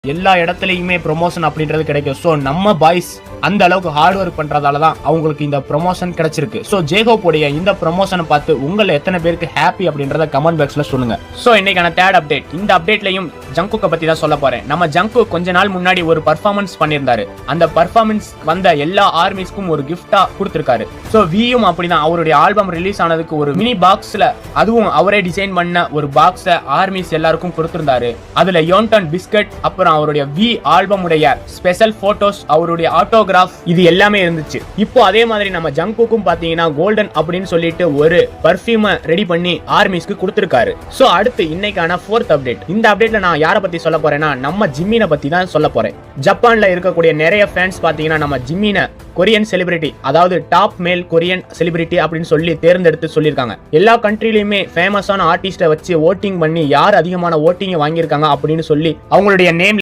எல்லா இடத்துலயுமே ப்ரொமோஷன் அப்படின்றது கிடைக்கும். ஸோ நம்ம பாய்ஸ் அந்த அளவுக்கு ஹார்ட் ஒர்க் பண்றதால தான் அவங்களுக்கு இந்த ப்ரொமோஷன் கிடைச்சிருக்கு. ஸோ ஜேஹோப் உடைய இந்த ப்ரொமோஷனை பார்த்து உங்களை எத்தனை பேருக்கு ஹாப்பி அப்படின்றத கமெண்ட் பாக்ஸ்ல சொல்லுங்க. ஸோ இன்னைக்கான தேர்ட் அப்டேட். இந்த அப்டேட்லயும் ஜங்குக்கை பத்தி தான் சொல்ல போறேன். நம்ம ஜங்கு கொஞ்ச நாள் முன்னாடி ஒரு பர்ஃபார்மன்ஸ் பண்ணியிருந்தாரு. அந்த பர்ஃபார்மன்ஸ் வந்த எல்லா ஆர்மிஸ்க்கும் ஒரு கிஃப்டா கொடுத்திருக்காரு. ஸோ வியும் அப்படிதான் அவருடைய ஆல்பம் ரிலீஸ் ஆனதுக்கு ஒரு மினி பாக்ஸ்ல அதுவும் அவரே டிசைன் பண்ண ஒரு பாக்ஸை ஆர்மிஸ் எல்லாருக்கும் கொடுத்திருந்தாரு. அதுல யோன்டன் பிஸ்கட் அப்புறம் அவருடைய வி ஆல்பம் உடைய ஸ்பெஷல் போட்டோஸ் அவருடைய ஆட்டோகிராஃப் இது எல்லாமே இருந்துச்சு. இப்போ அதே மாதிரி நம்ம ஜங்குக்கும் பாத்தீங்கன்னா கோல்டன் அப்படின்னு சொல்லிட்டு ஒரு பர்ஃபியூமை ரெடி பண்ணி ஆர்மிஸ்க்கு கொடுத்திருக்காரு. சோ அடுத்து இன்னைக்கான ஃபோர்த் அப்டேட். இந்த அப்டேட்ல நான் யாரை பத்தி சொல்ல போறேன்னா நம்ம ஜிம்மினை பத்தி தான் சொல்ல போறேன். ஜப்பான்ல இருக்கக்கூடிய நிறைய ஃபேன்ஸ் பாத்தீங்கன்னா நம்ம ஜிம்மினை கொரியன் செலிபிரிட்டி அதாவது டாப் மேல் கொரியன் செலிபிரிட்டி அப்படின்னு சொல்லி தேர்ந்தெடுத்து சொல்லியிருக்காங்க. எல்லா கண்ட்ரிலையுமே ஃபேமஸான ஆர்டிஸ்டை வச்சு ஓட்டிங் பண்ணி யார் அதிகமான ஓட்டிங் வாங்கியிருக்காங்க அப்படின்னு சொல்லி அவங்களுடைய நேம்